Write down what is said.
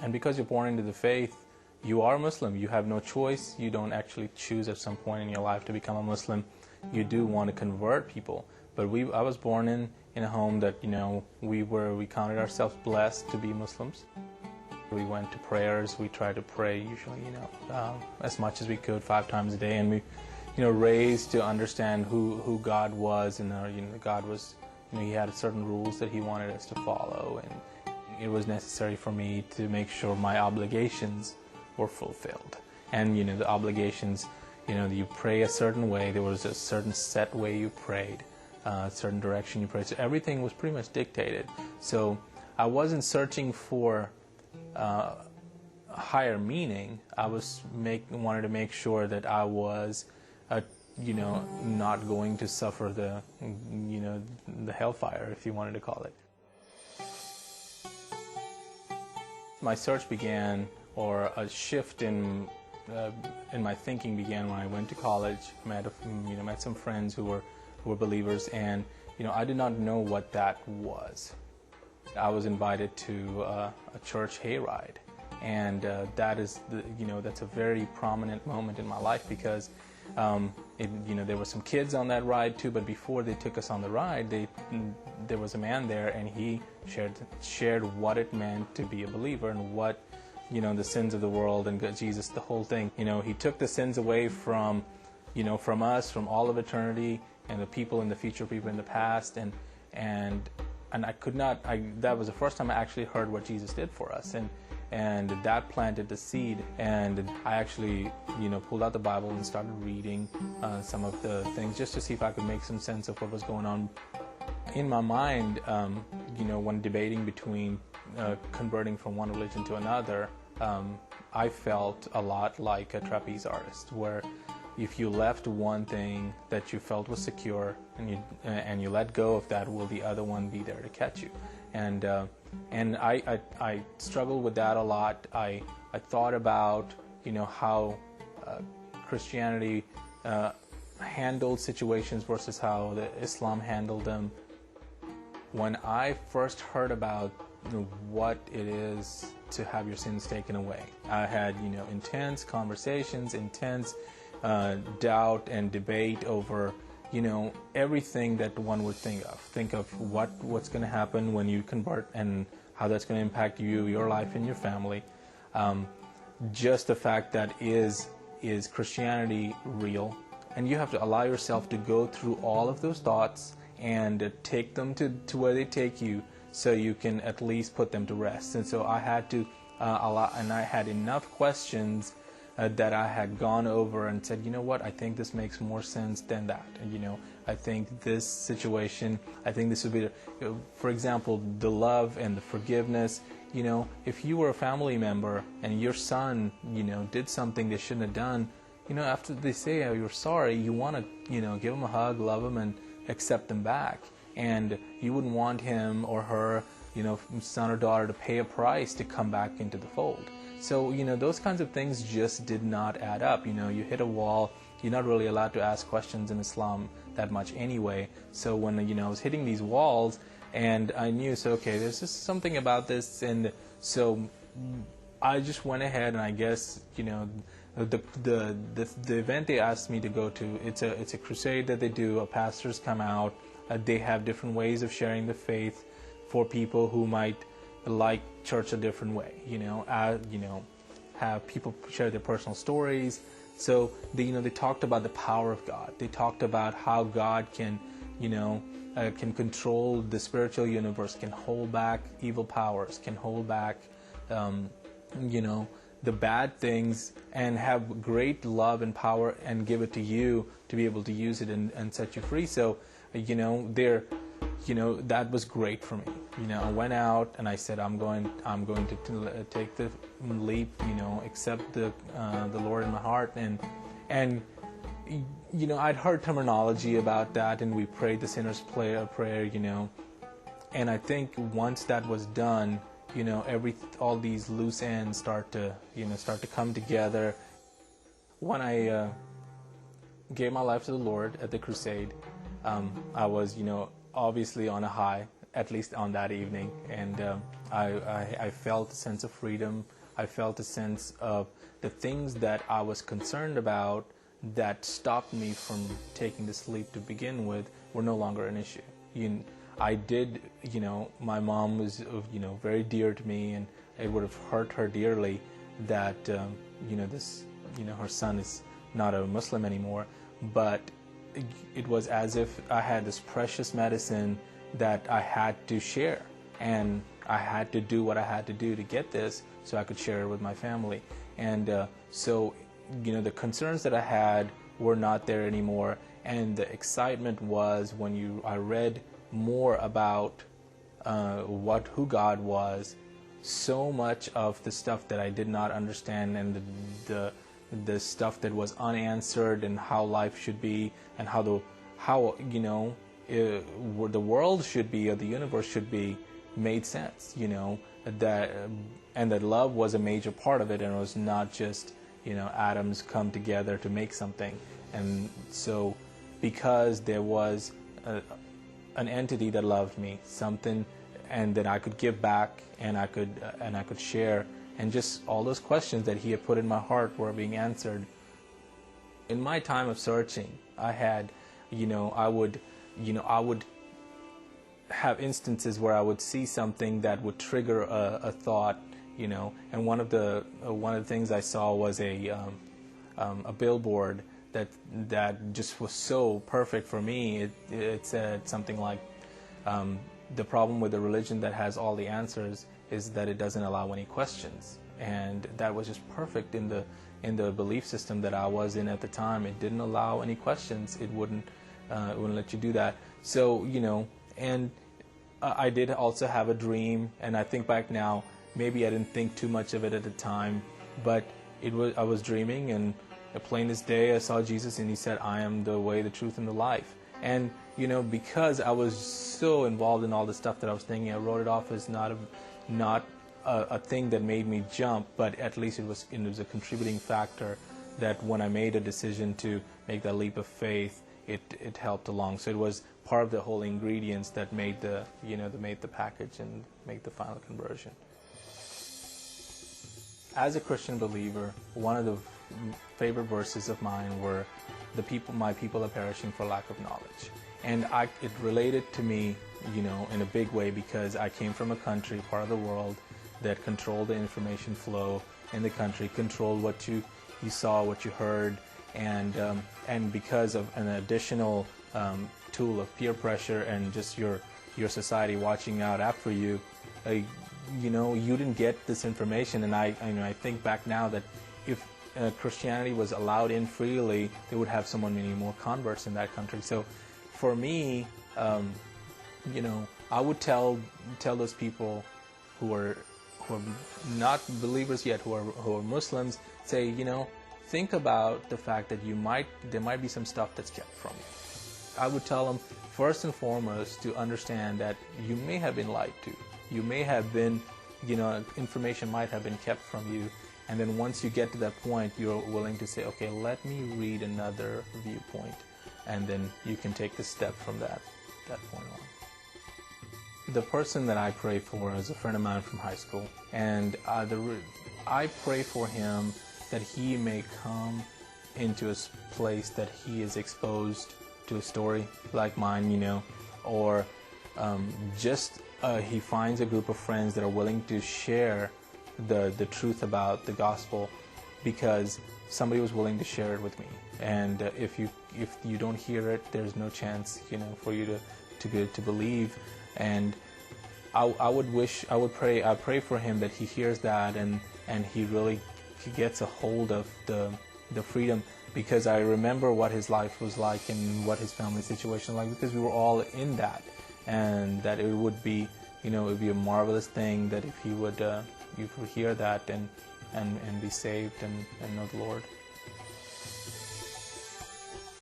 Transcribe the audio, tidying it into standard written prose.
And because you're born into the faith, you are Muslim. You have no choice. You don't actually choose at some point in your life to become a Muslim. You do want to convert people. But I was born in a home that, we counted ourselves blessed to be Muslims. We went to prayers. We tried to pray usually, as much as we could 5 times a day. And we, raised to understand who God was. And, God was, He had certain rules that He wanted us to follow. And it was necessary for me to make sure my obligations were fulfilled. And, the obligations, you pray a certain way. There was a certain set way you prayed, a certain direction you prayed. So everything was pretty much dictated. So I wasn't searching for higher meaning. I wanted to make sure that I was, not going to suffer the hellfire, if you wanted to call it. My search began, or a shift in my thinking began when I went to college. Met some friends who were believers, and I did not know what that was. I was invited to a church hayride, and that's a very prominent moment in my life because there were some kids on that ride too. But before they took us on the ride, there was a man there, and he shared what it meant to be a believer and what the sins of the world and Jesus, the whole thing. He took the sins away from us, from all of eternity, and the people in the future, people in the past, and I could not. That was the first time I actually heard what Jesus did for us, and that planted the seed. And I actually, pulled out the Bible and started reading some of the things just to see if I could make some sense of what was going on. In my mind, when debating between converting from one religion to another, I felt a lot like a trapeze artist, where if you left one thing that you felt was secure and you let go of that, will the other one be there to catch you? And I struggled with that a lot. I thought about how Christianity handled situations versus how Islam handled them. When I first heard about what it is to have your sins taken away, I had intense conversations, intense doubt and debate over everything that one would think of what's going to happen when you convert and how that's going to impact you, your life, and your family. Just the fact that is Christianity real? And you have to allow yourself to go through all of those thoughts and take them to where they take you, so you can at least put them to rest. And so I had to and I had enough questions that I had gone over and said, what, I think this makes more sense than that. And, I think this situation, I think this would be, for example, the love and the forgiveness. If you were a family member and your son, did something they shouldn't have done, after they say, oh, you're sorry, you want to, give them a hug, love them, and accept them back. And you wouldn't want him or her, son or daughter, to pay a price to come back into the fold. So, those kinds of things just did not add up. You hit a wall. You're not really allowed to ask questions in Islam that much anyway. So when, I was hitting these walls, and I knew, so, okay, there's just something about this. And so I just went ahead, and I guess, the event they asked me to go to, it's a crusade that they do. Pastors come out. They have different ways of sharing the faith for people who might like church a different way, have people share their personal stories. So they talked about the power of God. They talked about how God can control the spiritual universe, can hold back evil powers, can hold back the bad things, and have great love and power, and give it to you to be able to use it and set you free. So that was great for me. I went out and I said, I'm going to take the leap, accept the Lord in my heart, and I'd heard terminology about that, and we prayed the sinner's prayer, and I think once that was done, all these loose ends start to come together. When I gave my life to the Lord at the crusade, I was, obviously on a high. at least on that evening. And I felt a sense of freedom. I felt a sense of the things that I was concerned about that stopped me from taking the sleep to begin with were no longer an issue. I did, my mom was, very dear to me, and it would have hurt her dearly that, her son is not a Muslim anymore. But it was as if I had this precious medicine that I had to share, and I had to do what I had to do to get this so I could share it with my family. And so the concerns that I had were not there anymore, and the excitement was when I read more about who God was. So much of the stuff that I did not understand, and the stuff that was unanswered, and how life should be, and how the world should be, or the universe should be, made sense. And that love was a major part of it, and it was not just atoms come together to make something. And so, because there was an entity that loved me, something, and that I could give back, and I could share, and just all those questions that he had put in my heart were being answered. In my time of searching, I had, I would have instances where I would see something that would trigger a thought, and one of the things I saw was a billboard that just was so perfect for me. It said something like, the problem with a religion that has all the answers is that it doesn't allow any questions. And that was just perfect in the belief system that I was in at the time. It didn't allow any questions. It wouldn't let you do that. So, and I did also have a dream, and I think back now, maybe I didn't think too much of it at the time, but I was dreaming, and plain as day I saw Jesus, and he said, "I am the way, the truth, and the life." And because I was so involved in all the stuff that I was thinking, I wrote it off as not a thing that made me jump, but at least it was a contributing factor that when I made a decision to make that leap of faith, it helped along. So it was part of the whole ingredients that made the package and make the final conversion. As a Christian believer, one of the favorite verses of mine were, my people are perishing for lack of knowledge. And it related to me, in a big way, because I came from a country, part of the world, that controlled the information flow in the country, controlled what you saw, what you heard, and because of an additional tool of peer pressure and just your society watching out after you, you didn't get this information. And I think back now that if Christianity was allowed in freely, they would have so many more converts in that country. So for me, I would tell those people who are not believers yet, who are Muslims, say, think about the fact that there might be some stuff that's kept from you. I would tell them, first and foremost, to understand that you may have been lied to. You may have been, information might have been kept from you. And then once you get to that point, you're willing to say, okay, let me read another viewpoint. And then you can take the step from that point on. The person that I pray for is a friend of mine from high school. And I pray for him that he may come into a place that he is exposed to a story like mine, or he finds a group of friends that are willing to share the truth about the gospel, because somebody was willing to share it with me. And if you don't hear it, there's no chance, for you to believe. And I pray for him that he hears that and he really gets a hold of the freedom, because I remember what his life was like and what his family situation was like, because we were all in that, and that it would be a marvelous thing that if he would hear that and be saved and know the Lord.